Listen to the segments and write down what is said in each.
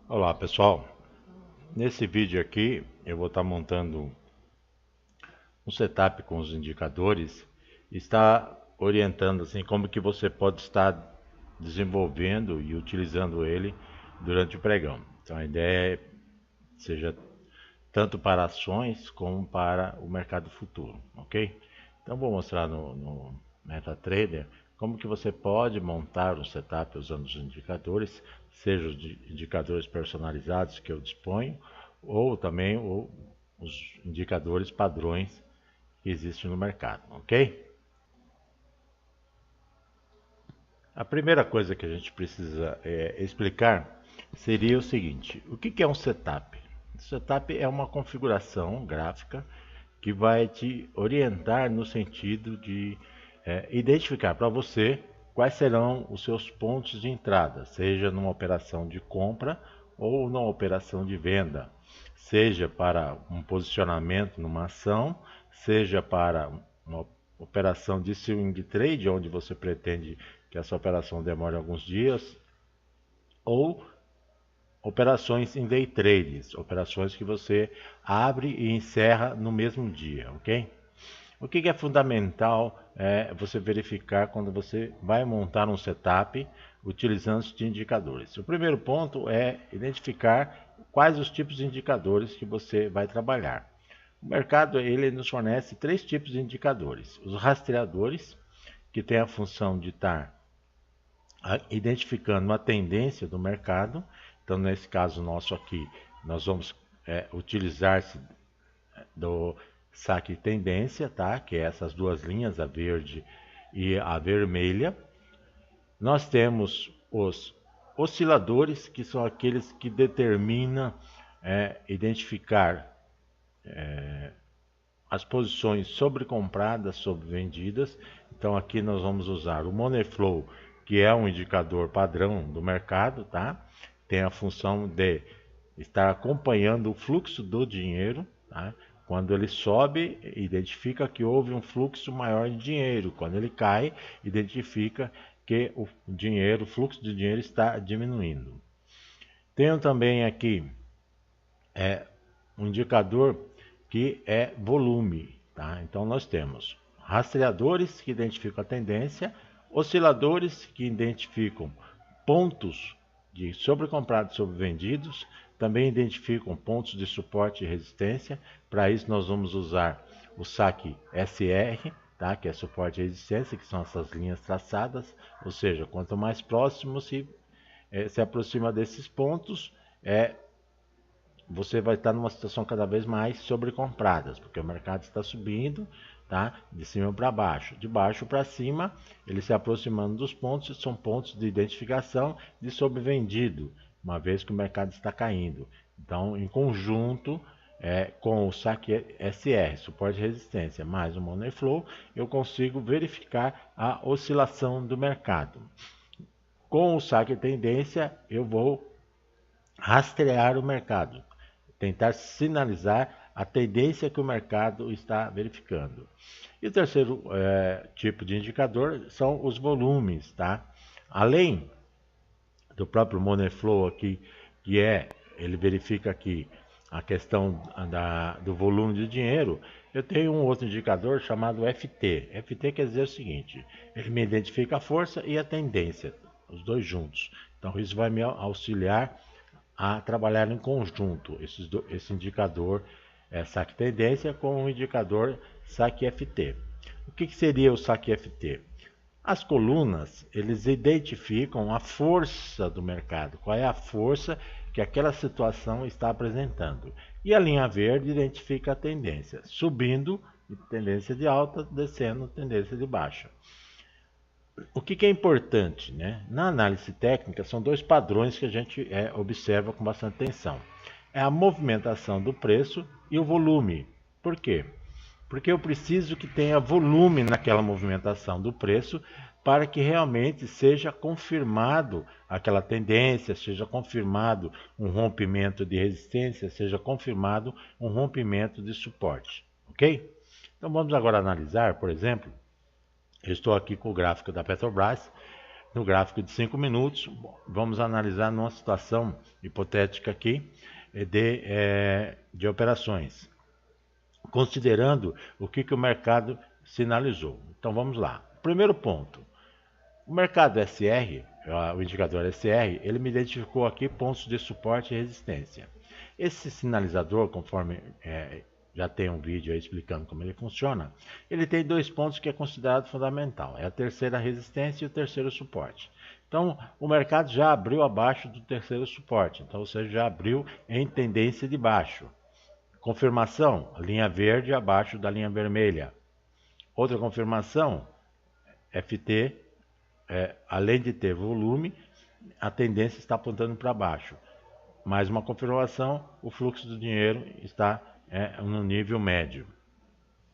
Olá pessoal, nesse vídeo aqui eu vou estar montando um setup com os indicadores e está orientando assim como que você pode estar desenvolvendo e utilizando ele durante o pregão. Então a ideia é seja tanto para ações como para o mercado futuro, ok? Então vou mostrar no MetaTrader como que você pode montar um setup usando os indicadores, seja os indicadores personalizados que eu disponho, ou também os indicadores padrões que existem no mercado, ok? A primeira coisa que a gente precisa explicar seria o seguinte: o que é um setup? Setup é uma configuração gráfica que vai te orientar no sentido de identificar para você quais serão os seus pontos de entrada, seja numa operação de compra ou numa operação de venda, seja para um posicionamento numa ação, seja para uma operação de swing trade, onde você pretende que essa operação demore alguns dias, ou operações em day trades, operações que você abre e encerra no mesmo dia, ok? O que é fundamental é você verificar quando você vai montar um setup utilizando os indicadores. O primeiro ponto é identificar quais os tipos de indicadores que você vai trabalhar. O mercado ele nos fornece três tipos de indicadores. Os rastreadores, que têm a função de estar identificando uma tendência do mercado. Então, nesse caso nosso aqui, nós vamos utilizar-se do saque tendência, tá? Que é essas duas linhas, a verde e a vermelha. Nós temos os osciladores, que são aqueles que determinam identificar as posições sobrecompradas, sobrevendidas. Então aqui nós vamos usar o Money Flow, que é um indicador padrão do mercado, tá? Tem a função de estar acompanhando o fluxo do dinheiro, tá? Quando ele sobe, identifica que houve um fluxo maior de dinheiro. Quando ele cai, identifica que o dinheiro, o fluxo de dinheiro está diminuindo. Tenho também aqui um indicador que é volume, tá? Então nós temos rastreadores que identificam a tendência, osciladores que identificam pontos de sobrecomprados e sobrevendidos, também identificam pontos de suporte e resistência. Para isso nós vamos usar o saque SR, tá? Que é suporte e resistência, que são essas linhas traçadas, ou seja, quanto mais próximo se aproxima desses pontos, você vai estar numa situação cada vez mais sobrecompradas, porque o mercado está subindo, tá? De cima para baixo. De baixo para cima, ele se aproximando dos pontos, são pontos de identificação de sobrevendido, uma vez que o mercado está caindo. Então, em conjunto, com o saque SR, suporte e resistência, mais o Money Flow, eu consigo verificar a oscilação do mercado. Com o saque tendência, eu vou rastrear o mercado, tentar sinalizar a tendência que o mercado está verificando. E o terceiro tipo de indicador são os volumes, tá? Além do próprio Money Flow aqui, ele verifica aqui a questão do volume de dinheiro, eu tenho um outro indicador chamado FT. FT quer dizer o seguinte, ele me identifica a força e a tendência, os dois juntos. Então isso vai me auxiliar a trabalhar em conjunto esse indicador saque tendência com o indicador saque FT. O que seria o saque FT? As colunas, eles identificam a força do mercado, qual é a força que aquela situação está apresentando. E a linha verde identifica a tendência, subindo, tendência de alta, descendo, tendência de baixa. O que é importante, né? Na análise técnica, são dois padrões que a gente observa com bastante atenção. É a movimentação do preço e o volume. Por quê? Porque eu preciso que tenha volume naquela movimentação do preço para que realmente seja confirmado aquela tendência, seja confirmado um rompimento de resistência, seja confirmado um rompimento de suporte, ok? Então vamos agora analisar, por exemplo, eu estou aqui com o gráfico da Petrobras. no gráfico de 5 minutos, vamos analisar numa situação hipotética aqui de operações, considerando o que o mercado sinalizou. Então vamos lá. Primeiro ponto, o mercado SR, o indicador SR, ele me identificou aqui pontos de suporte e resistência. Esse sinalizador, conforme já tem um vídeo aí explicando como ele funciona, ele tem dois pontos que é considerado fundamental, é a terceira resistência e o terceiro suporte. Então, o mercado já abriu abaixo do terceiro suporte, então você já abriu em tendência de baixo. Confirmação, linha verde abaixo da linha vermelha. Outra confirmação, FT, além de ter volume, a tendência está apontando para baixo. Mais uma confirmação, o fluxo do dinheiro está no nível médio.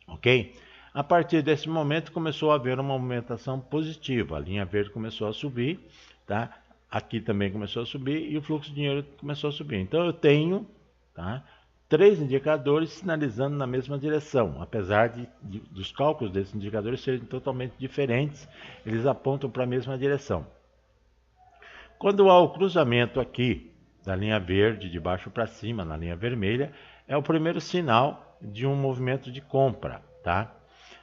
Ok? A partir desse momento começou a haver uma movimentação positiva. A linha verde começou a subir, tá? Aqui também começou a subir e o fluxo de dinheiro começou a subir. Então eu tenho, tá, três indicadores sinalizando na mesma direção. Apesar dos cálculos desses indicadores serem totalmente diferentes, eles apontam para a mesma direção. Quando há o cruzamento aqui da linha verde de baixo para cima na linha vermelha, é o primeiro sinal de um movimento de compra, tá?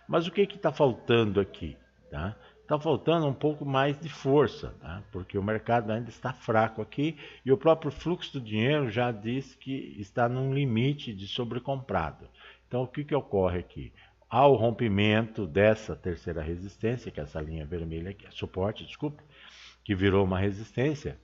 Mas o que está faltando aqui? Tá? Está faltando um pouco mais de força, tá? Porque o mercado ainda está fraco aqui e o próprio fluxo do dinheiro já diz que está num limite de sobrecomprado. Então o que ocorre aqui? Há o rompimento dessa terceira resistência, que é essa linha vermelha aqui, suporte, desculpe, que virou uma resistência,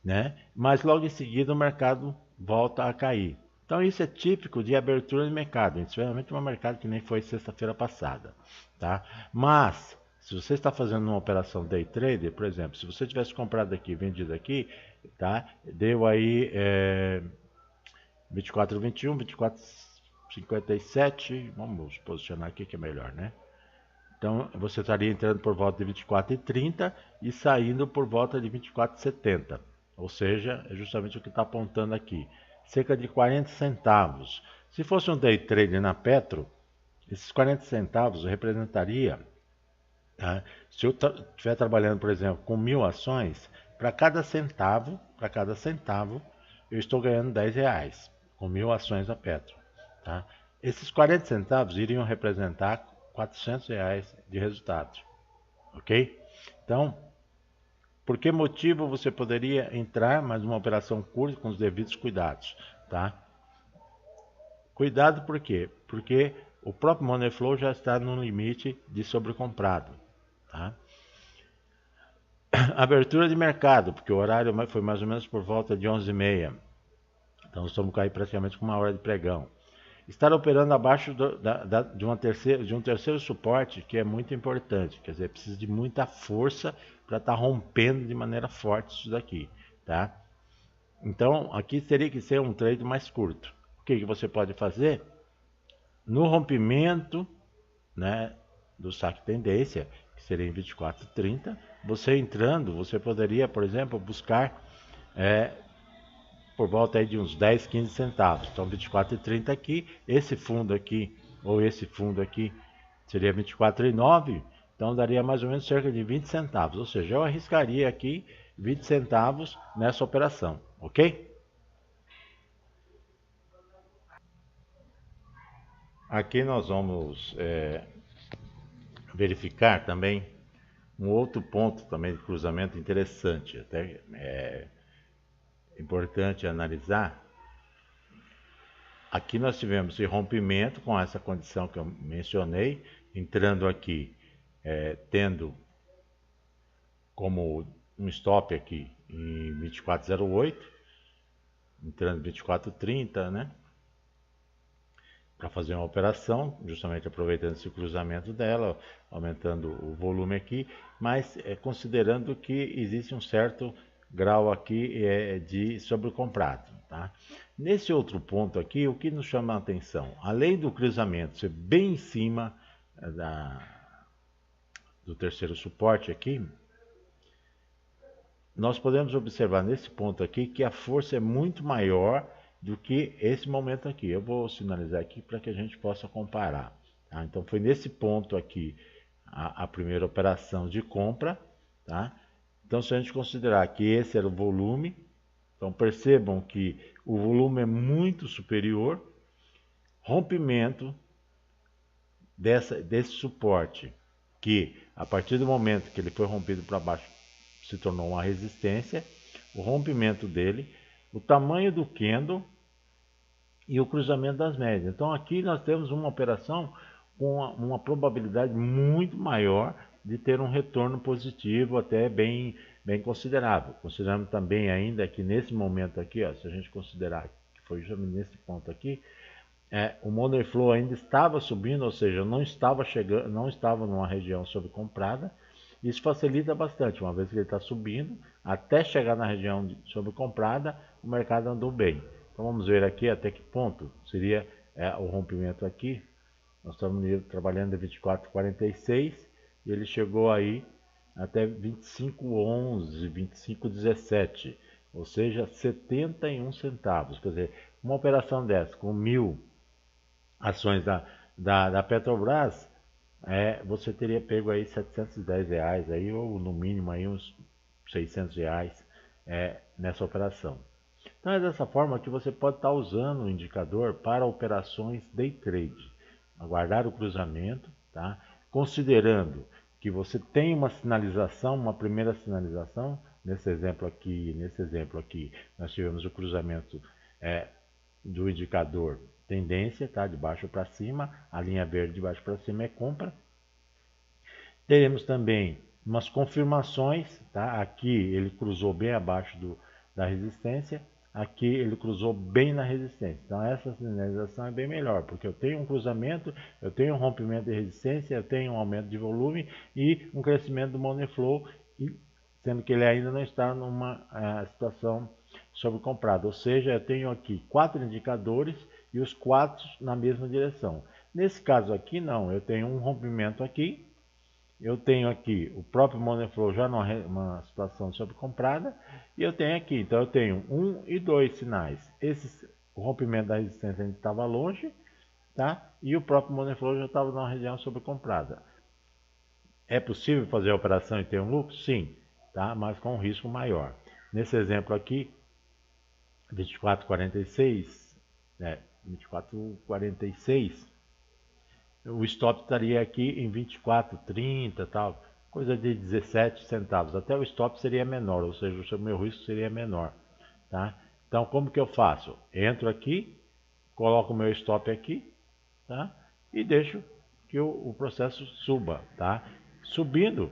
né? Mas logo em seguida o mercado volta a cair. Então isso é típico de abertura de mercado, especialmente um mercado que nem foi sexta-feira passada, tá? Mas se você está fazendo uma operação day trader, por exemplo, se você tivesse comprado aqui, vendido aqui, tá? Deu aí 24,21, 24,57, vamos posicionar aqui que é melhor, né? Então você estaria entrando por volta de 24,30 e saindo por volta de 24,70. Ou seja, é justamente o que está apontando aqui. Cerca de 40 centavos. Se fosse um day trade na Petro, esses 40 centavos representaria, tá? Se eu estiver trabalhando, por exemplo, com 1.000 ações, para cada centavo, eu estou ganhando 10 reais, com 1.000 ações da Petro. Tá? Esses 40 centavos iriam representar 400 reais de resultado. Ok? Então, por que motivo você poderia entrar mais uma operação curta com os devidos cuidados, tá? Cuidado por quê? Porque o próprio Money Flow já está no limite de sobrecomprado, tá? Abertura de mercado, porque o horário foi mais ou menos por volta de 11h30. Então estamos aí praticamente com uma hora de pregão. Estar operando abaixo de um terceiro suporte, que é muito importante, quer dizer, precisa de muita força para estar rompendo de maneira forte isso daqui, tá? Então, aqui teria que ser um trade mais curto. O que você pode fazer? No rompimento, né, do saque tendência, que seria em 24,30, você entrando, você poderia, por exemplo, buscar por volta aí de uns 10, 15 centavos. Então 24,30 aqui, esse fundo aqui, ou esse fundo aqui, seria 24,9, então daria mais ou menos cerca de 20 centavos. Ou seja, eu arriscaria aqui 20 centavos nessa operação, ok? Aqui nós vamos verificar também um outro ponto também de cruzamento interessante, até importante analisar. Aqui nós tivemos esse rompimento com essa condição que eu mencionei, entrando aqui, tendo como um stop aqui em 24,08, entrando em 24,30, né? Para fazer uma operação, justamente aproveitando esse cruzamento dela, aumentando o volume aqui, mas considerando que existe um certo grau aqui de sobrecomprado, tá? Nesse outro ponto aqui, o que nos chama a atenção, além do cruzamento ser bem em cima do terceiro suporte aqui, nós podemos observar nesse ponto aqui que a força é muito maior do que esse momento aqui. Eu vou sinalizar aqui para que a gente possa comparar, tá? Então foi nesse ponto aqui a primeira operação de compra, tá? Então, se a gente considerar que esse era o volume, então percebam que o volume é muito superior, rompimento desse suporte, que a partir do momento que ele foi rompido para baixo se tornou uma resistência, o rompimento dele, o tamanho do candle e o cruzamento das médias. Então aqui nós temos uma operação com uma probabilidade muito maior de ter um retorno positivo até bem considerável. Considerando também ainda que nesse momento aqui, ó, se a gente considerar que foi justamente nesse ponto aqui, o money flow ainda estava subindo, ou seja, não estava chegando, não estava numa região sobrecomprada. Isso facilita bastante, uma vez que ele está subindo, até chegar na região sobrecomprada, o mercado andou bem. Então vamos ver aqui até que ponto seria o rompimento aqui. Nós estamos trabalhando de 24,46 e ele chegou aí até 25,11, 25,17, ou seja, 71 centavos. Quer dizer, uma operação dessa com 1.000 ações da Petrobras, você teria pego aí R$710 aí, ou no mínimo aí uns R$600 nessa operação. Então é dessa forma que você pode estar usando o indicador para operações day trade. Aguardar o cruzamento, tá? Considerando que você tem uma sinalização, uma primeira sinalização, nesse exemplo aqui, nós tivemos o cruzamento do indicador tendência, tá? De baixo para cima, a linha verde de baixo para cima é compra. Teremos também umas confirmações, tá? Aqui ele cruzou bem abaixo da resistência, aqui ele cruzou bem na resistência. Então essa sinalização é bem melhor, porque eu tenho um cruzamento, eu tenho um rompimento de resistência, eu tenho um aumento de volume e um crescimento do money flow, sendo que ele ainda não está numa situação sobrecomprada. Ou seja, eu tenho aqui 4 indicadores e os 4 na mesma direção. Nesse caso aqui não, eu tenho um rompimento aqui, eu tenho aqui o próprio money flow já numa situação sobrecomprada, e eu tenho aqui, então eu tenho 1 e 2 sinais. O rompimento da resistência ainda estava longe, tá? E o próprio money flow já estava numa região sobrecomprada. É possível fazer a operação e ter um lucro? Sim, tá? Mas com um risco maior. Nesse exemplo aqui, 24,46, 24,46, o stop estaria aqui em 24,30, tal, coisa de 17 centavos. Até o stop seria menor, ou seja, o meu risco seria menor, tá? Então, como que eu faço? Entro aqui, coloco o meu stop aqui, tá? E deixo que o processo suba, tá? Subindo,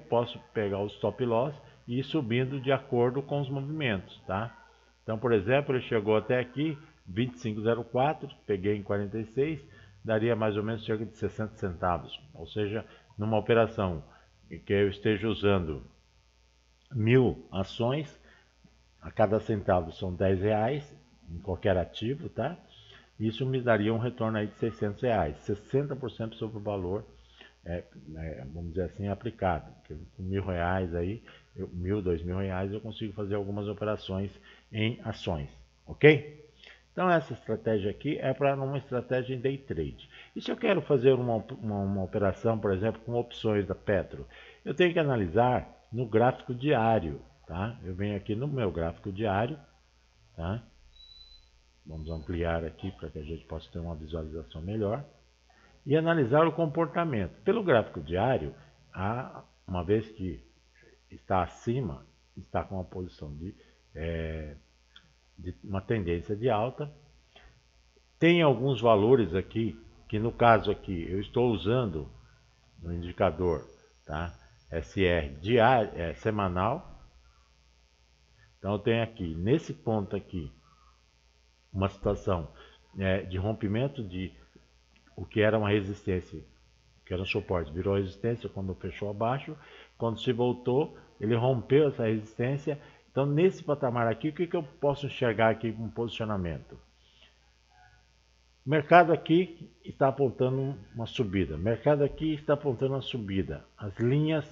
posso pegar o stop loss e ir subindo de acordo com os movimentos, tá? Então, por exemplo, ele chegou até aqui, 25,04, peguei em 46, daria mais ou menos cerca de 60 centavos. Ou seja, numa operação em que eu esteja usando 1.000 ações, a cada centavo são R$10 em qualquer ativo, tá? Isso me daria um retorno aí de R$600, 60% sobre o valor, vamos dizer assim, aplicado. Com R$1.000 aí, R$1.000, R$2.000, eu consigo fazer algumas operações em ações, ok? Então essa estratégia aqui é para uma estratégia em day trade. E se eu quero fazer uma operação, por exemplo, com opções da Petro, eu tenho que analisar no gráfico diário, tá? Eu venho aqui no meu gráfico diário, tá? Vamos ampliar aqui para que a gente possa ter uma visualização melhor. E analisar o comportamento. Pelo gráfico diário, uma vez que está acima, está com uma posição de uma tendência de alta. Tem alguns valores aqui, que no caso aqui eu estou usando no indicador, tá? SR diário, semanal. Então eu tenho aqui, nesse ponto aqui, uma situação de rompimento de o que era uma resistência, que era um suporte, virou resistência quando fechou abaixo. Quando se voltou, ele rompeu essa resistência. Então, nesse patamar aqui, o que eu posso enxergar aqui com posicionamento? O mercado aqui está apontando uma subida. O mercado aqui está apontando uma subida. As linhas,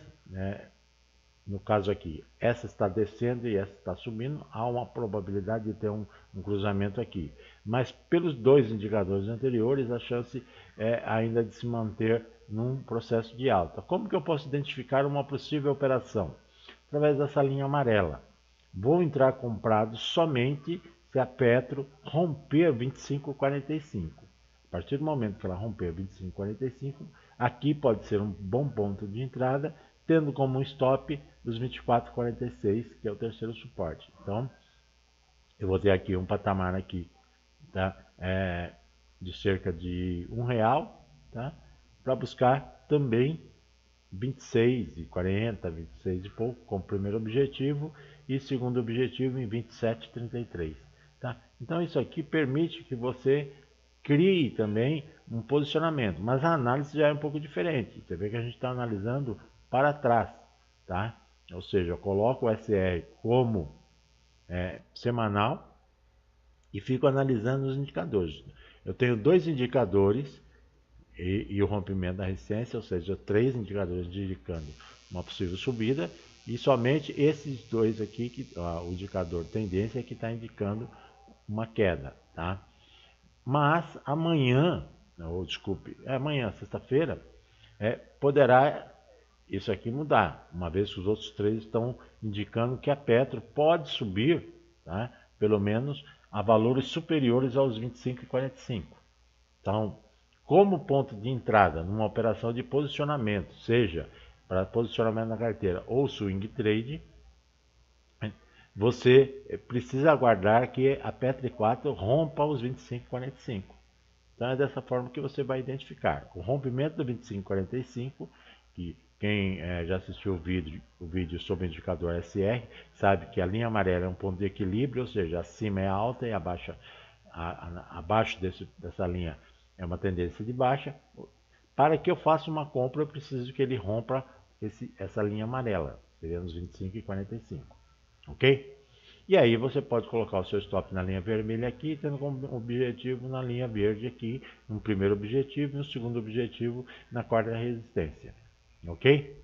no caso aqui, essa está descendo e essa está subindo. Há uma probabilidade de ter um cruzamento aqui. Mas pelos dois indicadores anteriores, a chance é ainda de se manter num processo de alta. Como que eu posso identificar uma possível operação? através dessa linha amarela. Vou entrar comprado somente se a Petro romper 25,45. A partir do momento que ela romper 25,45, aqui pode ser um bom ponto de entrada, tendo como um stop dos 24,46, que é o terceiro suporte. Então, eu vou ter aqui um patamar aqui, tá? De cerca de R$1, tá? Para buscar também 26,40, 26 e pouco como primeiro objetivo, e segundo objetivo em 27,33, tá? Então isso aqui permite que você crie também um posicionamento, mas a análise já é um pouco diferente. Você vê que a gente está analisando para trás, tá? Ou seja, eu coloco o SR como semanal e fico analisando os indicadores. Eu tenho dois indicadores e o rompimento da resistência, ou seja, 3 indicadores indicando uma possível subida, e somente esses dois aqui, o indicador tendência, que está indicando uma queda, tá? Mas amanhã, ou desculpe, amanhã, sexta-feira, poderá isso aqui mudar, uma vez que os outros 3 estão indicando que a Petro pode subir, tá? Pelo menos a valores superiores aos 25,45. Então, como ponto de entrada numa operação de posicionamento, seja para posicionamento na carteira ou swing trade, você precisa aguardar que a Petri 4 rompa os 25,45. Então é dessa forma que você vai identificar. O rompimento do 25,45, que quem já assistiu o vídeo sobre o indicador SR, sabe que a linha amarela é um ponto de equilíbrio, ou seja, acima é alta e abaixo dessa linha é uma tendência de baixa. Para que eu faça uma compra, eu preciso que ele rompa essa linha amarela, seria nos 25,45, ok? E aí você pode colocar o seu stop na linha vermelha aqui, tendo como objetivo na linha verde aqui, um primeiro objetivo e um segundo objetivo na quarta resistência, ok?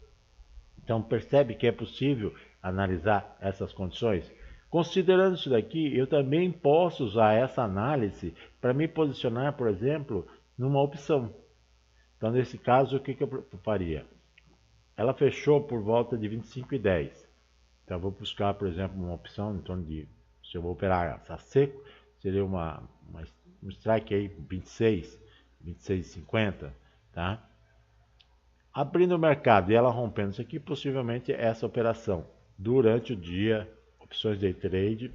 Então percebe que é possível analisar essas condições? Considerando isso daqui, eu também posso usar essa análise para me posicionar, por exemplo, numa opção. Então, nesse caso, o que eu faria? Ela fechou por volta de 25,10. Então, eu vou buscar, por exemplo, uma opção em torno de, se eu vou operar a seco, seria um strike aí 26, 26,50, tá? Abrindo o mercado e ela rompendo isso aqui, possivelmente essa operação durante o dia, opções day trade,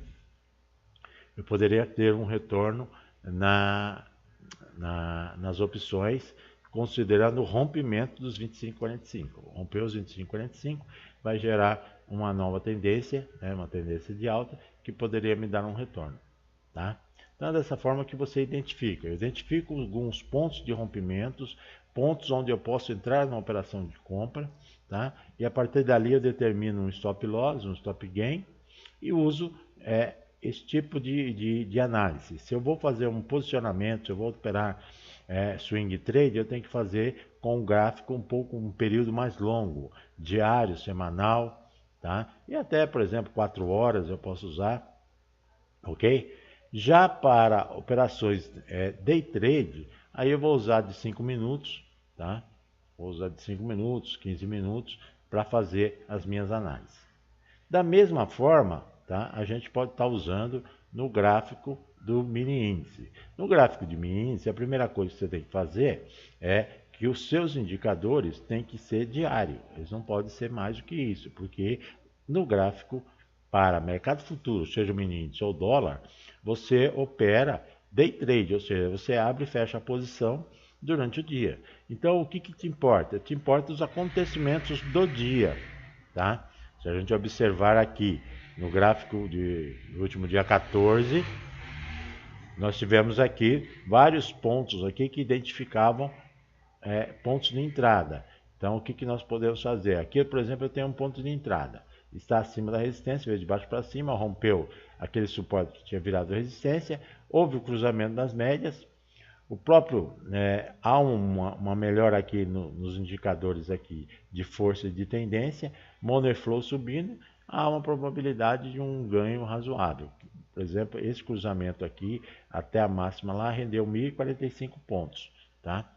eu poderia ter um retorno nas opções, considerando o rompimento dos 25,45. Romper os 25,45 vai gerar uma nova tendência, uma tendência de alta, que poderia me dar um retorno, tá? Então é dessa forma que você identifica. Eu identifico alguns pontos de rompimentos, pontos onde eu posso entrar numa operação de compra, tá? E a partir dali eu determino um stop loss, um stop gain, e uso esse tipo de análise. Se eu vou fazer um posicionamento, se eu vou operar swing trade, eu tenho que fazer com um gráfico um período mais longo, diário, semanal, tá? E até, por exemplo, 4 horas eu posso usar, ok? Já para operações day trade, aí eu vou usar de 5 minutos, tá? Vou usar de 5 minutos, 15 minutos para fazer as minhas análises. Da mesma forma, tá? A gente pode estar usando no gráfico do mini índice. No gráfico de mini índice, a primeira coisa que você tem que fazer é que os seus indicadores têm que ser diários. Eles não podem ser mais do que isso, porque no gráfico para mercado futuro, seja o mini índice ou dólar, você opera day trade, ou seja, você abre e fecha a posição durante o dia. Então, o que te importa? Te importa os acontecimentos do dia, tá? Se a gente observar aqui no gráfico do último dia 14, nós tivemos aqui vários pontos aqui que identificavam pontos de entrada. Então, o que nós podemos fazer? Aqui, por exemplo, eu tenho um ponto de entrada. Está acima da resistência, veio de baixo para cima, rompeu aquele suporte que tinha virado resistência, houve o cruzamento das médias. O próprio, há uma melhora aqui nos indicadores aqui de força e de tendência, money flow subindo, há uma probabilidade de um ganho razoável. Por exemplo, esse cruzamento aqui, até a máxima lá, rendeu 1.045 pontos, tá?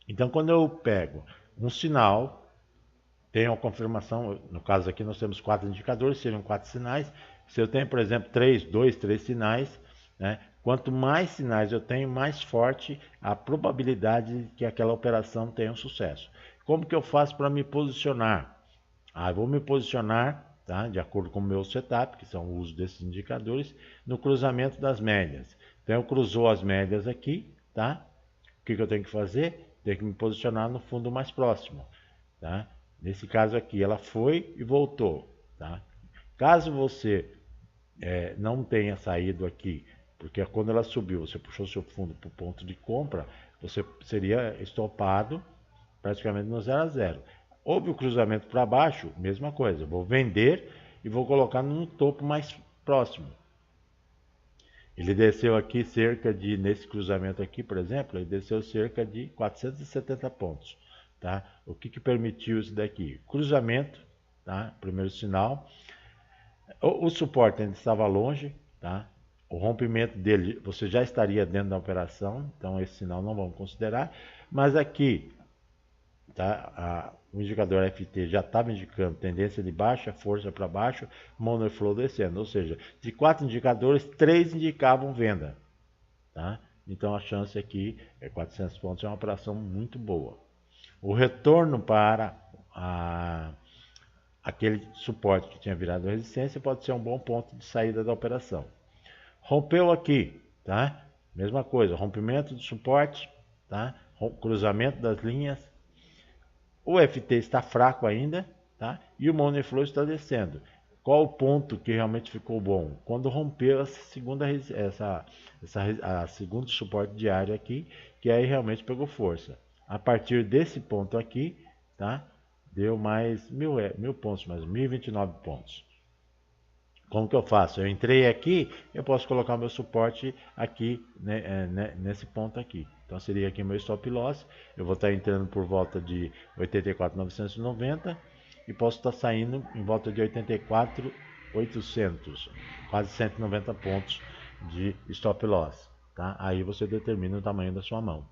Então, quando eu pego um sinal tem a confirmação. No caso aqui nós temos 4 indicadores, seriam 4 sinais. Se eu tenho, por exemplo, 3 sinais, né? Quanto mais sinais eu tenho, mais forte a probabilidade de que aquela operação tenha um sucesso. Como que eu faço para me posicionar? Eu vou me posicionar, tá, de acordo com o meu setup, que são o uso desses indicadores, no cruzamento das médias. Então eu cruzou as médias aqui, tá? O que eu tenho que fazer? Tenho que me posicionar no fundo mais próximo, tá? Nesse caso aqui, ela foi e voltou, tá? Caso você não tenha saído aqui, porque quando ela subiu, você puxou seu fundo para o ponto de compra, você seria estopado praticamente no 0 a 0. Houve o cruzamento para baixo, mesma coisa, vou vender e vou colocar no topo mais próximo. Ele desceu aqui cerca de, nesse cruzamento aqui, por exemplo, ele desceu cerca de 470 pontos. Tá? O que permitiu isso daqui? Cruzamento, tá? Primeiro sinal. O suporte ainda estava longe, tá? O rompimento dele, você já estaria dentro da operação, então esse sinal não vamos considerar. Mas aqui, tá? O indicador FT já estava indicando tendência de baixa, força para baixo, monoflow descendo. Ou seja, de 4 indicadores, 3 indicavam venda. Tá? Então a chance aqui é 400 pontos, é uma operação muito boa. O retorno para aquele suporte que tinha virado resistência pode ser um bom ponto de saída da operação. Rompeu aqui, tá? Mesma coisa, rompimento de suporte, tá? Cruzamento das linhas. O FT está fraco ainda, tá? E o money flow está descendo. Qual o ponto que realmente ficou bom? Quando rompeu a segundo suporte diário aqui, que aí realmente pegou força. A partir desse ponto aqui, tá? Deu mais mil pontos, mais 1029 pontos. Como que eu faço? Eu entrei aqui, eu posso colocar meu suporte aqui, né, nesse ponto aqui. Então seria aqui meu stop loss. Eu vou estar entrando por volta de 84.990 e posso estar saindo em volta de 84.800, quase 190 pontos de stop loss. Tá? Aí você determina o tamanho da sua mão.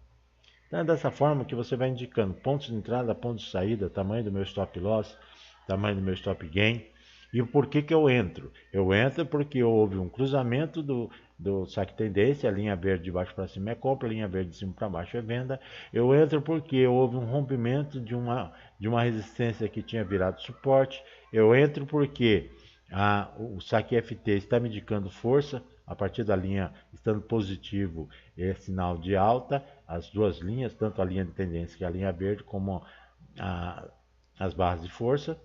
Então é dessa forma que você vai indicando pontos de entrada, pontos de saída, tamanho do meu stop loss, tamanho do meu stop gain. E por que eu entro? Eu entro porque houve um cruzamento do saque tendência, a linha verde de baixo para cima é compra, a linha verde de cima para baixo é venda. Eu entro porque houve um rompimento de uma resistência que tinha virado suporte. Eu entro porque o saque FT está me indicando força, a partir da linha estando positivo é sinal de alta, as duas linhas, tanto a linha de tendência que é a linha verde, como as barras de força.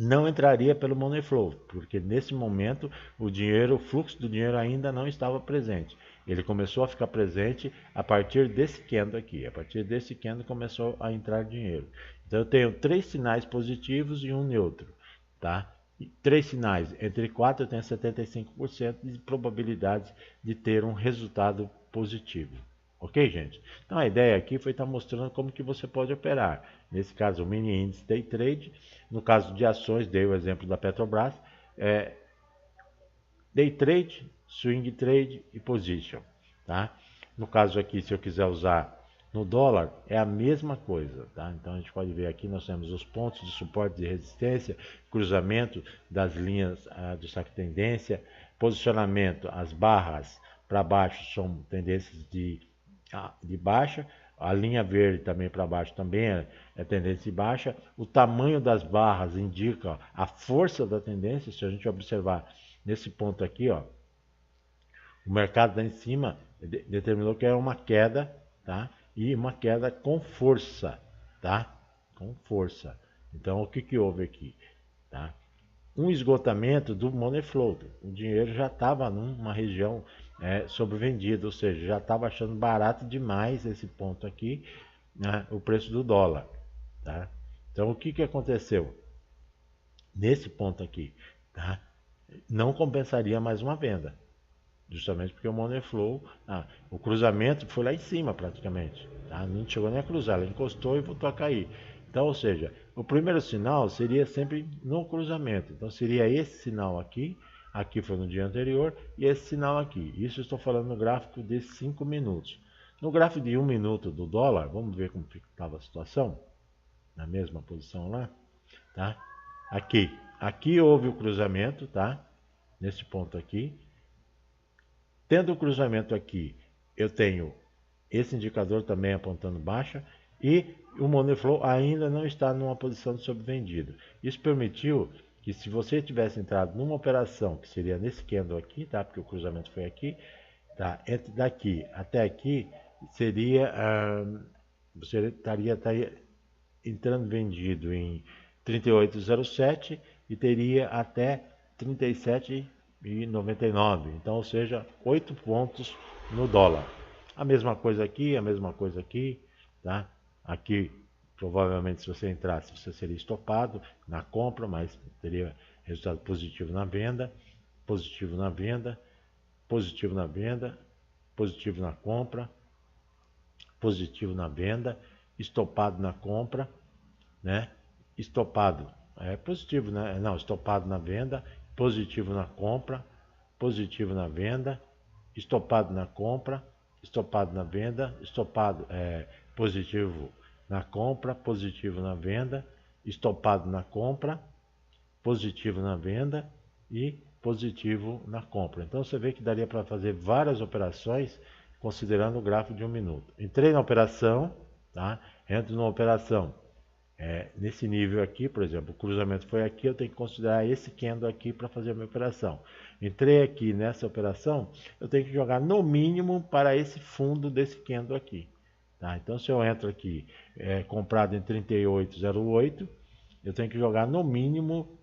Não entraria pelo money flow, porque nesse momento o fluxo do dinheiro ainda não estava presente. Ele começou a ficar presente a partir desse candle aqui. A partir desse candle começou a entrar dinheiro. Então eu tenho 3 sinais positivos e um neutro, tá? 3 sinais, entre 4 eu tenho 75% de probabilidade de ter um resultado positivo. Ok, gente? Então a ideia aqui foi estar mostrando como que você pode operar. Nesse caso, o mini índice day trade. No caso de ações, dei o exemplo da Petrobras. Day trade, swing trade e position. Tá? No caso aqui, se eu quiser usar no dólar, é a mesma coisa. Tá? Então a gente pode ver aqui, nós temos os pontos de suporte e resistência, cruzamento das linhas do saque tendência, posicionamento, as barras para baixo são tendências de baixa, a linha verde também para baixo também é tendência de baixa. O tamanho das barras indica a força da tendência. Se a gente observar nesse ponto aqui, ó, o mercado lá em cima determinou que era uma queda, tá? E uma queda com força, tá? Com força. Então o que houve aqui, tá? Um esgotamento do money flow. O dinheiro já estava numa região sobrevendido, ou seja, já estava achando barato demais esse ponto aqui, né, o preço do dólar. Tá? Então o que aconteceu? Nesse ponto aqui, tá? Não compensaria mais uma venda, justamente porque o money flow, o cruzamento foi lá em cima praticamente, tá? Não chegou nem a cruzar, ela encostou e voltou a cair. Então, ou seja, o primeiro sinal seria sempre no cruzamento. Então seria esse sinal aqui, aqui foi no dia anterior, e esse sinal aqui. Isso eu estou falando no gráfico de 5 minutos. No gráfico de 1 minuto do dólar, vamos ver como estava a situação, na mesma posição lá. tá? Aqui houve o cruzamento, tá? Nesse ponto aqui. Tendo o cruzamento aqui, eu tenho esse indicador também apontando baixa e o Money Flow ainda não está numa posição de sobrevendido. Isso permitiu que, se você tivesse entrado numa operação, que seria nesse candle aqui, tá? Porque o cruzamento foi aqui, tá? Entre daqui até aqui, seria, você estaria entrando vendido em 38,07 e teria até 37,99. Então, ou seja, 8 pontos no dólar. A mesma coisa aqui, a mesma coisa aqui, tá? Aqui, provavelmente, se você entrasse, você seria estopado na compra, mas teria resultado positivo na venda, positivo na venda, positivo na venda, positivo na compra, positivo na venda, estopado na compra, né? Estopado é positivo, né? Não, estopado na venda, positivo na compra, positivo na venda, estopado na compra, estopado na venda, estopado positivo na compra, positivo na venda, estopado na compra, positivo na venda e positivo na compra. Então você vê que daria para fazer várias operações considerando o gráfico de 1 minuto. Entrei na operação, tá? Entro na operação. Nesse nível aqui, por exemplo, o cruzamento foi aqui, eu tenho que considerar esse candle aqui para fazer a minha operação. Entrei aqui nessa operação, eu tenho que jogar no mínimo para esse fundo desse candle aqui. Tá? Então, se eu entro aqui comprado em 38,08, eu tenho que jogar no mínimo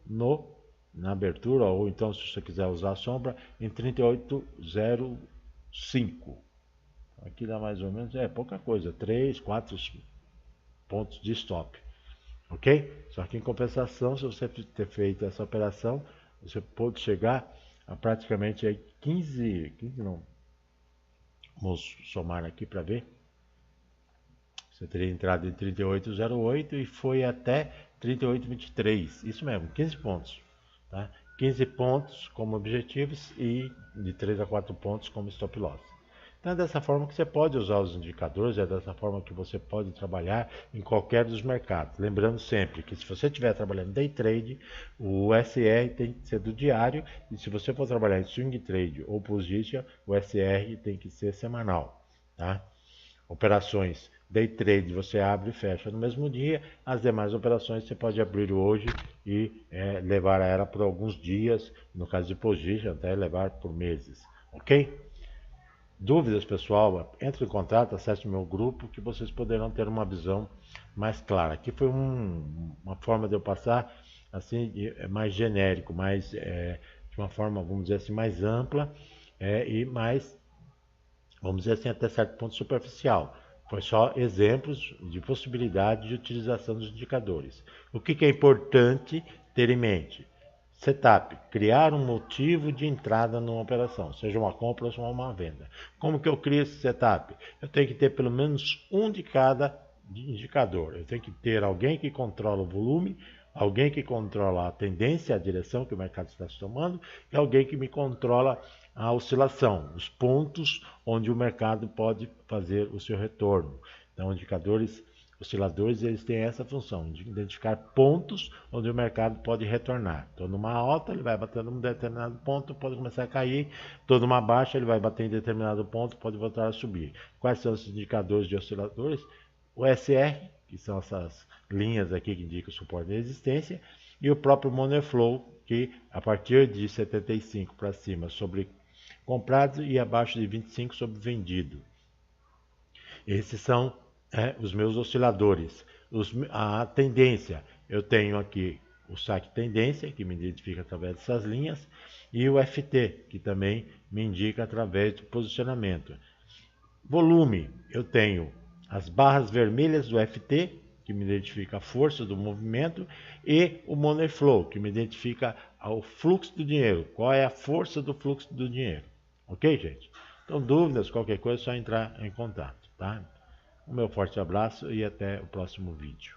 na abertura, ou então, se você quiser usar a sombra, em 38,05. Aqui dá mais ou menos, pouca coisa, 3, 4 pontos de stop. Ok? Só que em compensação, se você ter feito essa operação, você pode chegar a praticamente 15 não, vamos somar aqui para ver. Você teria entrado em 38,08 e foi até 38,23, isso mesmo, 15 pontos. Tá? 15 pontos como objetivos e de 3 a 4 pontos como stop loss. Então é dessa forma que você pode usar os indicadores, é dessa forma que você pode trabalhar em qualquer dos mercados. Lembrando sempre que, se você estiver trabalhando day trade, o SR tem que ser do diário, e se você for trabalhar em swing trade ou position, o SR tem que ser semanal. Tá? Operações day trade você abre e fecha no mesmo dia, as demais operações você pode abrir hoje e levar ela por alguns dias, no caso de position, até levar por meses. Ok? Dúvidas, pessoal, entre em contato, acesse o meu grupo, que vocês poderão ter uma visão mais clara. Aqui foi uma forma de eu passar assim, mais genérico, mais, de uma forma, vamos dizer assim, mais ampla e mais, vamos dizer assim, até certo ponto superficial. Foi só exemplos de possibilidade de utilização dos indicadores. O que é importante ter em mente? Setup, criar um motivo de entrada numa operação, seja uma compra ou uma venda. Como que eu crio esse setup? Eu tenho que ter pelo menos um de cada indicador. Eu tenho que ter alguém que controla o volume, alguém que controla a tendência, a direção que o mercado está se tomando, e alguém que me controla a oscilação, os pontos onde o mercado pode fazer o seu retorno. Então, indicadores osciladores, eles têm essa função de identificar pontos onde o mercado pode retornar. Então, numa alta, ele vai bater num determinado ponto, pode começar a cair. Então, numa baixa, ele vai bater em determinado ponto, pode voltar a subir. Quais são os indicadores de osciladores? O SR, que são essas linhas aqui que indicam o suporte e resistência, e o próprio Money Flow, que a partir de 75 para cima sobre comprado e abaixo de 25 sobre vendido. Esses são os meus osciladores. A tendência, eu tenho aqui o saque tendência, que me identifica através dessas linhas, e o FT, que também me indica através do posicionamento. Volume, eu tenho as barras vermelhas do FT, que me identifica a força do movimento, e o Money Flow, que me identifica o fluxo do dinheiro, qual é a força do fluxo do dinheiro. Ok, gente? Então, dúvidas, qualquer coisa, é só entrar em contato, tá? Um meu forte abraço e até o próximo vídeo.